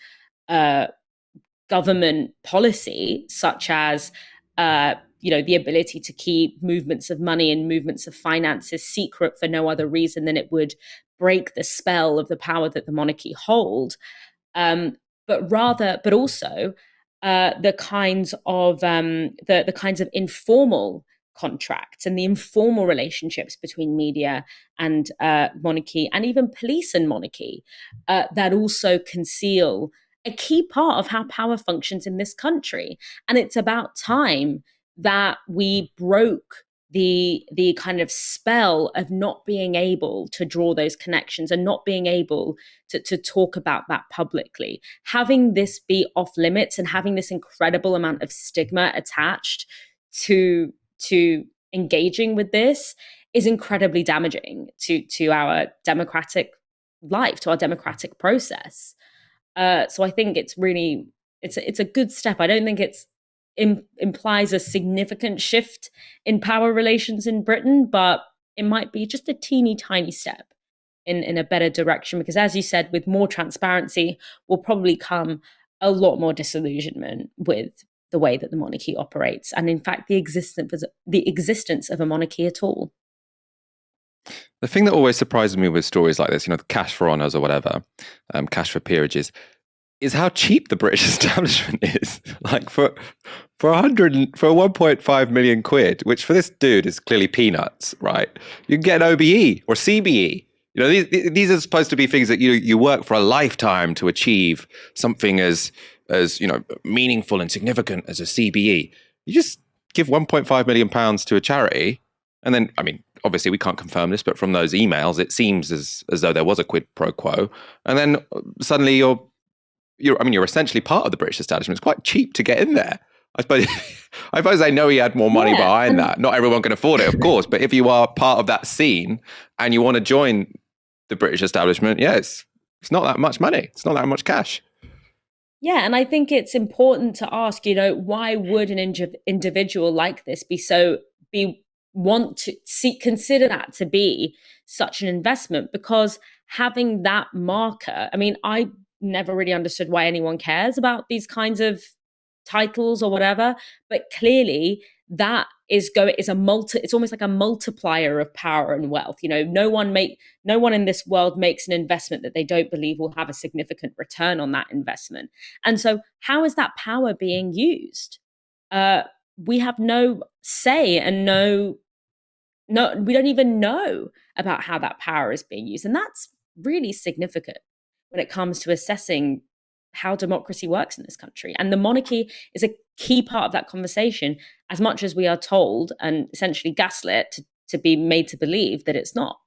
government policy, such as the ability to keep movements of money and movements of finances secret for no other reason than it would break the spell of the power that the monarchy hold, but also the kinds of informal contracts and the informal relationships between media and monarchy, and even police and monarchy, that also conceal a key part of how power functions in this country. And it's about time that we broke the kind of spell of not being able to draw those connections and not being able to talk about that publicly. Having this be off limits and having this incredible amount of stigma attached to engaging with this is incredibly damaging to our democratic life, to our democratic process. So I think it's a good step. I don't think it's implies a significant shift in power relations in Britain, but it might be just a teeny tiny step in a better direction, because as you said, with more transparency will probably come a lot more disillusionment with the way that the monarchy operates, and in fact the existence of a monarchy at all. The thing that always surprises me with stories like this, the cash for honours or whatever, cash for peerages, is how cheap the British establishment is. Like for 1.5 million quid, which for this dude is clearly peanuts, right? You can get an OBE or CBE. These are supposed to be things that you work for a lifetime to achieve, something as meaningful and significant as a CBE. You just give 1.5 million pounds to a charity, and then, I mean, obviously we can't confirm this, but from those emails, it seems as though there was a quid pro quo, and then suddenly you're essentially part of the British establishment. It's quite cheap to get in there. I suppose they know he had more money behind that. Not everyone can afford it, of course, but if you are part of that scene and you want to join the British establishment, it's not that much money. It's not that much cash. Yeah, and I think it's important to ask, why would an individual like this consider that to be such an investment? Because having that marker, I mean, I never really understood why anyone cares about these kinds of titles or whatever, but clearly that it's almost like a multiplier of power and wealth. No one in this world makes an investment that they don't believe will have a significant return on that investment. And so how is that power being used? We have no say and we don't even know about how that power is being used. And that's really significant when it comes to assessing how democracy works in this country. And the monarchy is a key part of that conversation, as much as we are told and essentially gaslit to be made to believe that it's not.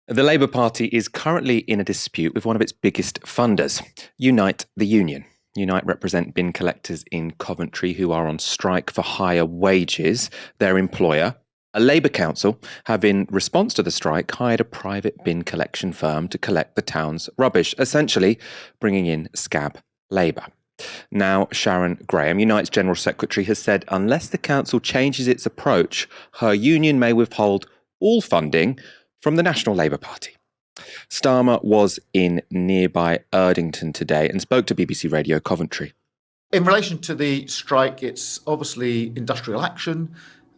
The Labour Party is currently in a dispute with one of its biggest funders, Unite the Union. Unite represent bin collectors in Coventry who are on strike for higher wages. Their employer, a Labour council, have in response to the strike hired a private bin collection firm to collect the town's rubbish, essentially bringing in scab Labour. Now, Sharon Graham, Unite's General Secretary, has said unless the council changes its approach, her union may withhold all funding from the National Labour Party. Starmer was in nearby Erdington today and spoke to BBC Radio Coventry. In relation to the strike, it's obviously industrial action.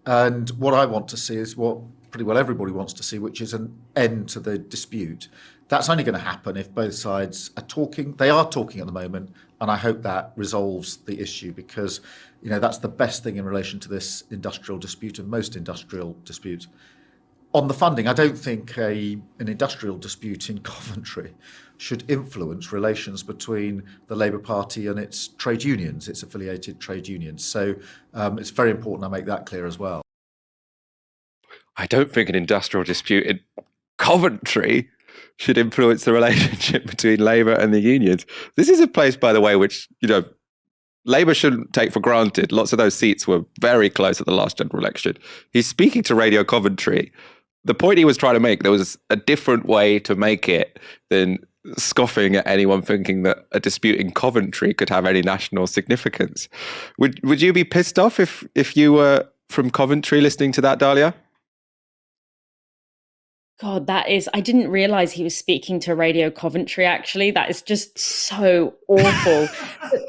And what I want to see is what pretty well everybody wants to see, which is an end to the dispute. That's only going to happen if both sides are talking. They are talking at the moment, and I hope that resolves the issue, because that's the best thing in relation to this industrial dispute and most industrial disputes. On the funding, I don't think an industrial dispute in Coventry should influence relations between the Labour Party and its trade unions, its affiliated trade unions. So it's very important I make that clear as well. I don't think an industrial dispute in Coventry should influence the relationship between Labour and the unions. This is a place, by the way, which, Labour shouldn't take for granted. Lots of those seats were very close at the last general election. He's speaking to Radio Coventry. The point he was trying to make, there was a different way to make it than scoffing at anyone thinking that a dispute in Coventry could have any national significance. Would you be pissed off if you were from Coventry listening to that, Dalia? God, I didn't realize he was speaking to Radio Coventry, actually. That is just so awful.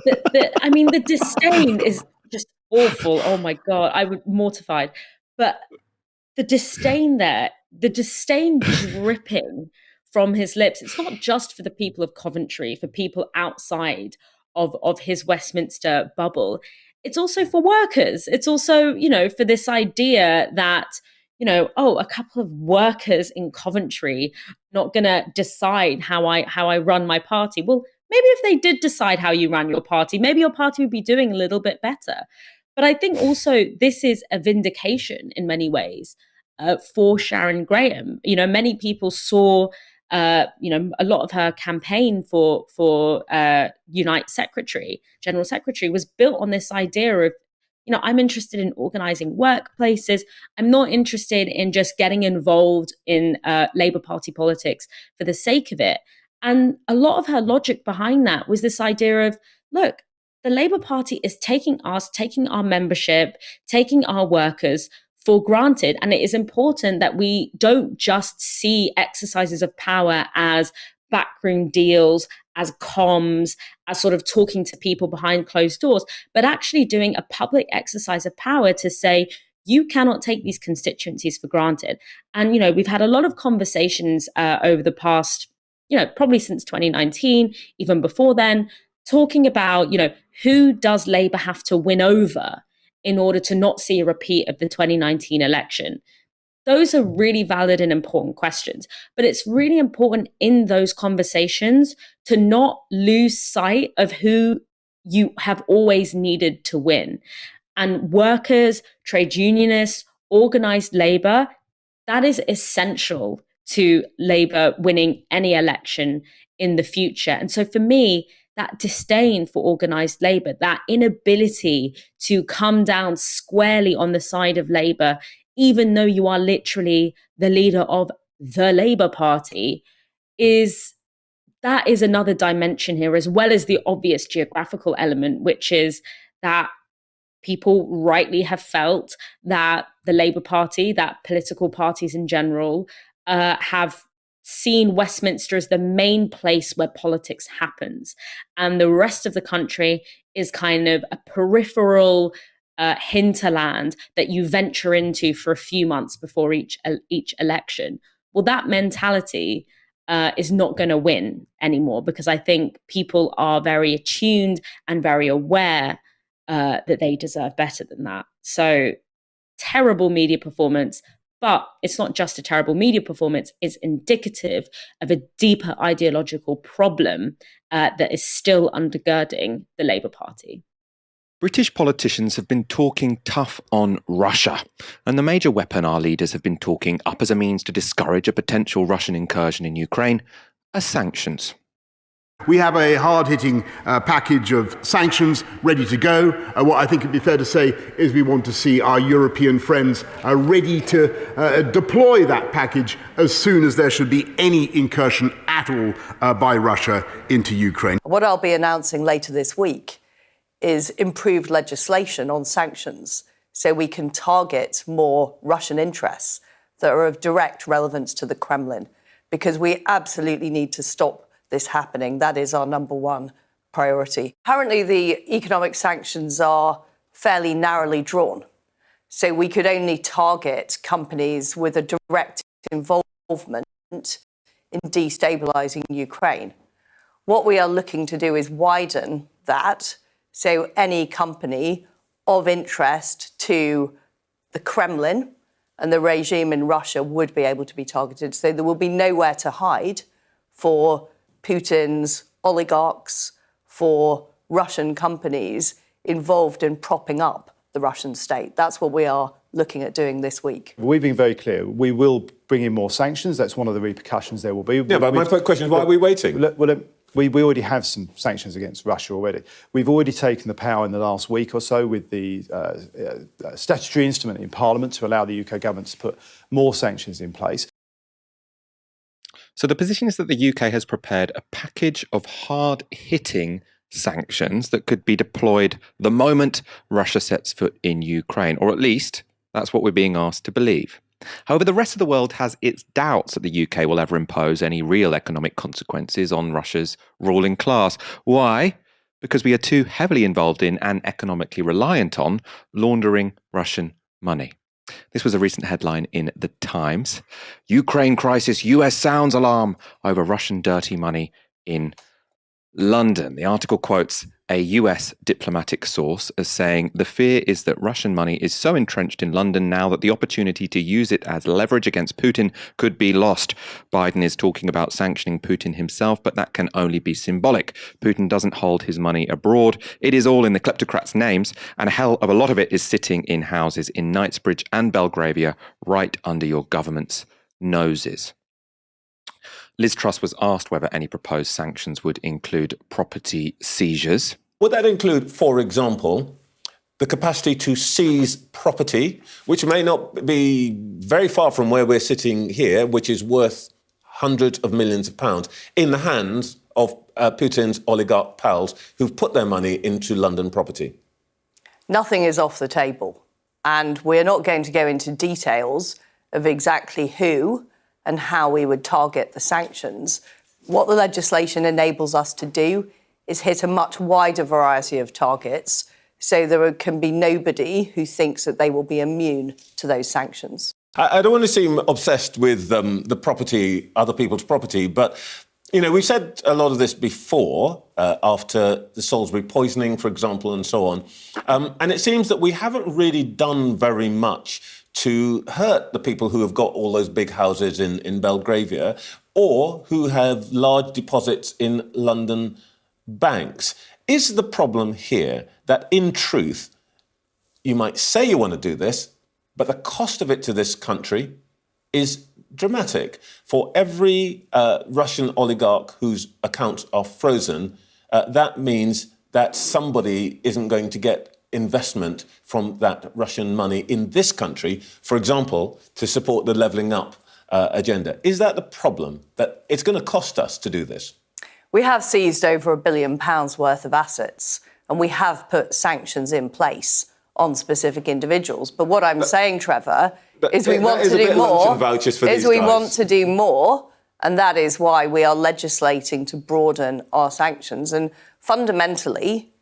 The disdain is just awful. Oh my God, I would mortified. But the disdain there, the disdain dripping from his lips, it's not just for the people of Coventry, for people outside of his Westminster bubble. It's also for workers. It's also, for this idea that, a couple of workers in Coventry not going to decide how I run my party. Well, maybe if they did decide how you ran your party, maybe your party would be doing a little bit better. But I think also this is a vindication in many ways for Sharon Graham. Many people saw, a lot of her campaign for Unite General Secretary was built on this idea of, I'm interested in organizing workplaces. I'm not interested in just getting involved in Labour Party politics for the sake of it. And a lot of her logic behind that was this idea of, look, the Labour Party is taking our membership, taking our workers for granted. And it is important that we don't just see exercises of power as backroom deals, as comms, as sort of talking to people behind closed doors, but actually doing a public exercise of power to say, you cannot take these constituencies for granted. And, we've had a lot of conversations over the past, probably since 2019, even before then, talking about, who does Labour have to win over in order to not see a repeat of the 2019 election? Those are really valid and important questions. But it's really important in those conversations to not lose sight of who you have always needed to win. And workers, trade unionists, organised Labour, that is essential to Labour winning any election in the future. And so for me, that disdain for organised Labour, that inability to come down squarely on the side of Labour, even though you are literally the leader of the Labour Party, is another dimension here, as well as the obvious geographical element, which is that people rightly have felt that the Labour Party, that political parties in general, have seen Westminster as the main place where politics happens. And the rest of the country is kind of a peripheral hinterland that you venture into for a few months before each election. Well, that mentality is not going to win anymore, because I think people are very attuned and very aware that they deserve better than that. So terrible media performance. But it's not just a terrible media performance, it's indicative of a deeper ideological problem that is still undergirding the Labour Party. British politicians have been talking tough on Russia, and the major weapon our leaders have been talking up as a means to discourage a potential Russian incursion in Ukraine are sanctions. We have a hard-hitting package of sanctions ready to go. What I think it'd be fair to say is we want to see our European friends ready to deploy that package as soon as there should be any incursion at all by Russia into Ukraine. What I'll be announcing later this week is improved legislation on sanctions so we can target more Russian interests that are of direct relevance to the Kremlin, because we absolutely need to stop this happening. That is our number one priority. Currently, the economic sanctions are fairly narrowly drawn. So we could only target companies with a direct involvement in destabilizing Ukraine. What we are looking to do is widen that, so any company of interest to the Kremlin and the regime in Russia would be able to be targeted. So there will be nowhere to hide for Putin's oligarchs, for Russian companies involved in propping up the Russian state. That's what we are looking at doing this week. We've been very clear. We will bring in more sanctions. That's one of the repercussions there will be. Yeah, but my question is, why are we waiting? We already have some sanctions against Russia already. We've already taken the power in the last week or so with the statutory instrument in Parliament to allow the UK government to put more sanctions in place. So the position is that the UK has prepared a package of hard-hitting sanctions that could be deployed the moment Russia sets foot in Ukraine, or at least that's what we're being asked to believe. However, the rest of the world has its doubts that the UK will ever impose any real economic consequences on Russia's ruling class. Why? Because we are too heavily involved in and economically reliant on laundering Russian money. This was a recent headline in The Times. Ukraine crisis, US sounds alarm over Russian dirty money in London. The article quotes a US diplomatic source as saying the fear is that Russian money is so entrenched in London now that the opportunity to use it as leverage against Putin could be lost. Biden is talking about sanctioning Putin himself, but that can only be symbolic. Putin doesn't hold his money abroad. It is all in the kleptocrats' names, and a hell of a lot of it is sitting in houses in Knightsbridge and Belgravia, right under your government's noses. Liz Truss was asked whether any proposed sanctions would include property seizures. Would that include, for example, the capacity to seize property, which may not be very far from where we're sitting here, which is worth hundreds of millions of pounds, in the hands of Putin's oligarch pals who've put their money into London property? Nothing is off the table. And we're not going to go into details of exactly who and how we would target the sanctions. What the legislation enables us to do is hit a much wider variety of targets, so there can be nobody who thinks that they will be immune to those sanctions. I don't want to seem obsessed with the property, other people's property, but, you know, we've said a lot of this before, after the Salisbury poisoning, for example, and so on. And it seems that we haven't really done very much to hurt the people who have got all those big houses in Belgravia or who have large deposits in London banks. Is the problem here that, in truth, you might say you want to do this, but the cost of it to this country is dramatic? For every Russian oligarch whose accounts are frozen, that means that somebody isn't going to get investment from that Russian money in this country, for example, to support the levelling up agenda. Is that the problem, that it's going to cost us to do this? We have seized over £1 billion worth of assets, and we have put sanctions in place on specific individuals. But what I'm saying, Trevor, is we want to do more. Want to do more, and that is why we are legislating to broaden our sanctions. And fundamentally,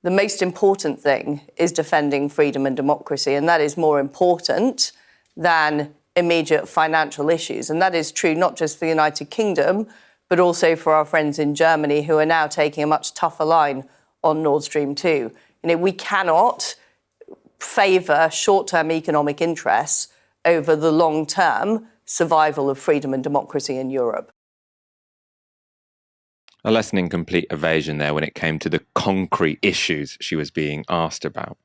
the most important thing is defending freedom and democracy, and that is more important than immediate financial issues. And that is true not just for the United Kingdom, but also for our friends in Germany, who are now taking a much tougher line on Nord Stream 2. You know, we cannot favour short-term economic interests over the long-term survival of freedom and democracy in Europe. A lesson in complete evasion there when it came to the concrete issues she was being asked about.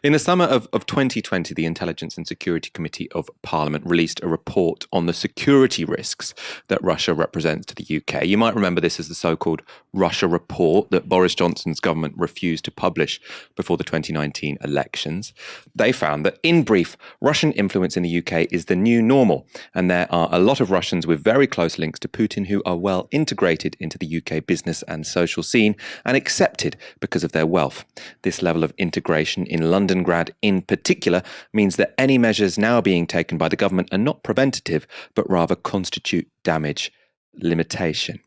In the summer of 2020, the Intelligence and Security Committee of Parliament released a report on the security risks that Russia represents to the UK. You might remember this as the so-called Russia report that Boris Johnson's government refused to publish before the 2019 elections. They found that, in brief, Russian influence in the UK is the new normal, and there are a lot of Russians with very close links to Putin who are well integrated into the UK business and social scene and accepted because of their wealth. This level of integration in Londongrad in particular means that any measures now being taken by the government are not preventative, but rather constitute damage limitation.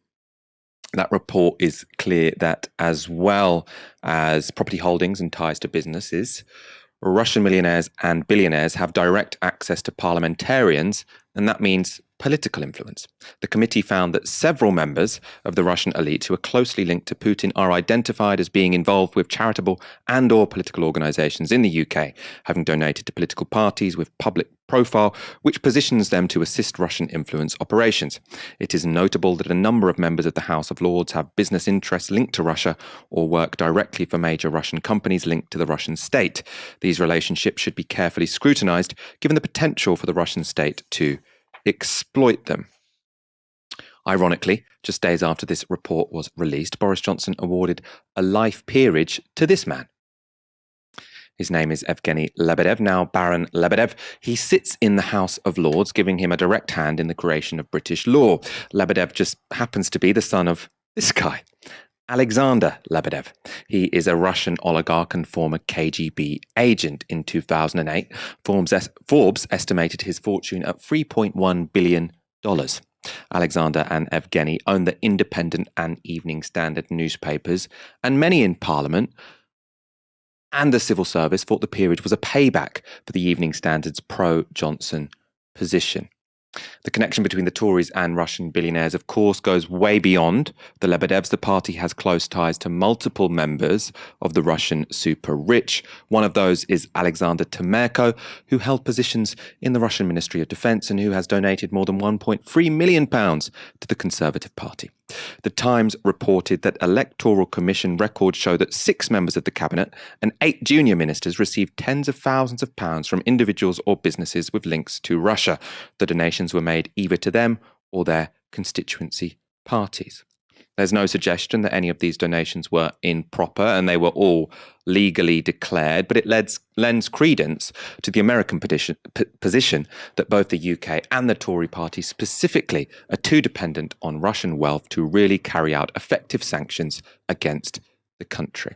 That report is clear that, as well as property holdings and ties to businesses, Russian millionaires and billionaires have direct access to parliamentarians, and that means political influence. The committee found that several members of the Russian elite who are closely linked to Putin are identified as being involved with charitable and/or political organisations in the UK, having donated to political parties with public profile, which positions them to assist Russian influence operations. It is notable that a number of members of the House of Lords have business interests linked to Russia or work directly for major Russian companies linked to the Russian state. These relationships should be carefully scrutinised, given the potential for the Russian state to exploit them. Ironically, just days after this report was released, Boris Johnson awarded a life peerage to this man. His name is Evgeny Lebedev, now Baron Lebedev. He sits in the House of Lords, giving him a direct hand in the creation of British law. Lebedev just happens to be the son of this guy, Alexander Lebedev. He is a Russian oligarch and former KGB agent. In 2008, Forbes estimated his fortune at $3.1 billion. Alexander and Evgeny own the Independent and Evening Standard newspapers, and many in Parliament and the civil service thought the peerage was a payback for the Evening Standard's pro-Johnson position. The connection between the Tories and Russian billionaires, of course, goes way beyond the Lebedevs. The party has close ties to multiple members of the Russian super rich. One of those is Alexander Temerko, who held positions in the Russian Ministry of Defense and who has donated more than £1.3 million to the Conservative Party. The Times reported that Electoral Commission records show that 6 members of the cabinet and 8 junior ministers received tens of thousands of pounds from individuals or businesses with links to Russia. The donations were made either to them or their constituency parties. There's no suggestion that any of these donations were improper, and they were all legally declared, but it lends credence to the American position that both the UK and the Tory party specifically are too dependent on Russian wealth to really carry out effective sanctions against the country.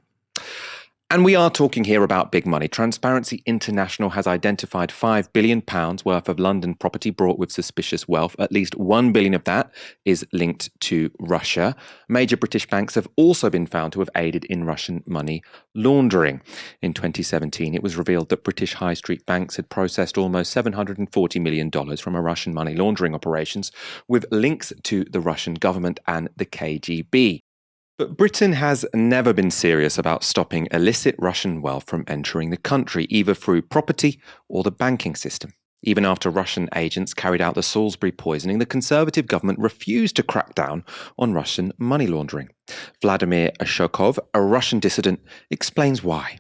And we are talking here about big money. Transparency International has identified £5 billion worth of London property brought with suspicious wealth. At least £1 billion of that is linked to Russia. Major British banks have also been found to have aided in Russian money laundering. In 2017, it was revealed that British high street banks had processed almost $740 million from a Russian money laundering operations with links to the Russian government and the KGB. But Britain has never been serious about stopping illicit Russian wealth from entering the country, either through property or the banking system. Even after Russian agents carried out the Salisbury poisoning, the Conservative government refused to crack down on Russian money laundering. Vladimir Ashokov, a Russian dissident, explains why.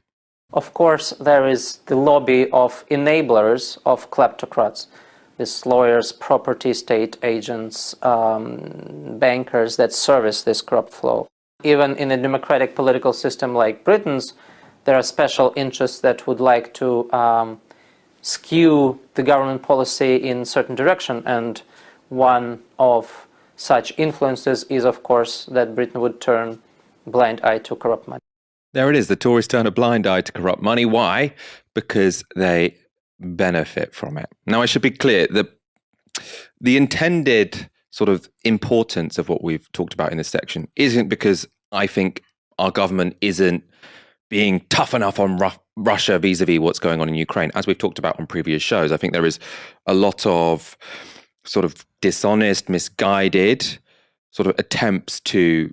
Of course, there is the lobby of enablers of kleptocrats, these lawyers, property state agents, bankers that service this corrupt flow. Even in a democratic political system like Britain's, there are special interests that would like to skew the government policy in a certain direction. And one of such influences is, of course, that Britain would turn a blind eye to corrupt money. There it is. The Tories turn a blind eye to corrupt money. Why? Because they benefit from it. Now, I should be clear that the intended sort of importance of what we've talked about in this section isn't because I think our government isn't being tough enough on Russia vis-a-vis what's going on in Ukraine. As we've talked about on previous shows, I think there is a lot of sort of dishonest, misguided sort of attempts to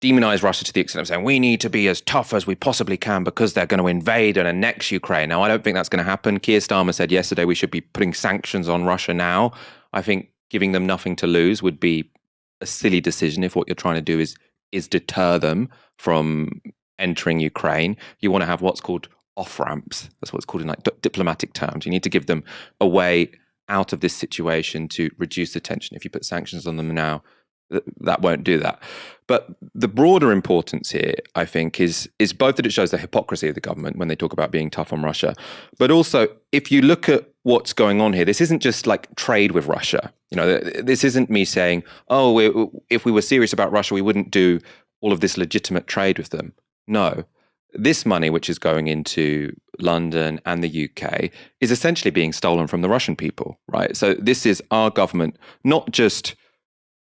demonize Russia to the extent of saying we need to be as tough as we possibly can because they're going to invade and annex Ukraine. Now, I don't think that's going to happen. Keir Starmer said yesterday we should be putting sanctions on Russia now. I think giving them nothing to lose would be a silly decision if what you're trying to do is deter them from entering Ukraine. You want to have what's called off-ramps. That's what it's called in like diplomatic terms. You need to give them a way out of this situation to reduce the tension. If you put sanctions on them now, that won't do that. But the broader importance here, I think, is both that it shows the hypocrisy of the government when they talk about being tough on Russia, but also if you look at what's going on here, this isn't just like trade with Russia. You know, this isn't me saying, oh, if we were serious about Russia, we wouldn't do all of this legitimate trade with them. No, this money, which is going into London and the UK, is essentially being stolen from the Russian people, right? So this is our government not just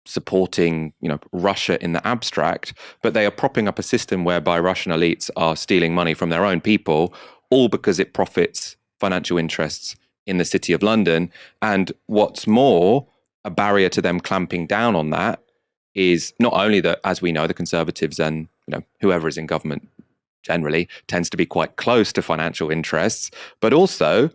supporting, Russia in the abstract, but they are propping up a system whereby Russian elites are stealing money from their own people, all because it profits financial interests in the City of London. And what's more, a barrier to them clamping down on that is not only that, as we know, the Conservatives and whoever is in government generally tends to be quite close to financial interests, but also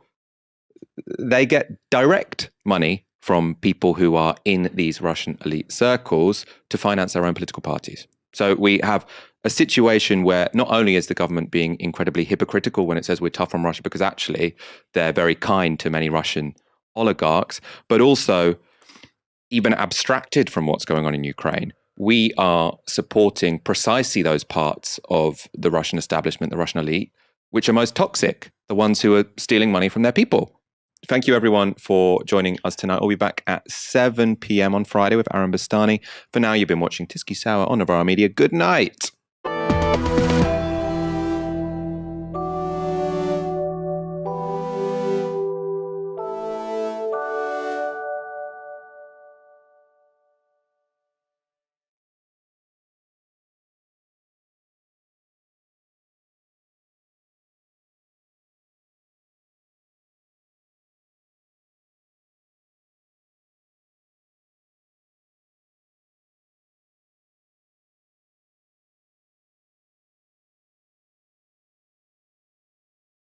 they get direct money from people who are in these Russian elite circles to finance their own political parties. So we have a situation where not only is the government being incredibly hypocritical when it says we're tough on Russia, because actually they're very kind to many Russian oligarchs, but also even abstracted from what's going on in Ukraine, we are supporting precisely those parts of the Russian establishment, the Russian elite, which are most toxic, the ones who are stealing money from their people. Thank you, everyone, for joining us tonight. We'll be back at 7 p.m. on Friday with Aaron Bastani. For now, you've been watching Tiski Sour on Novara Media. Good night.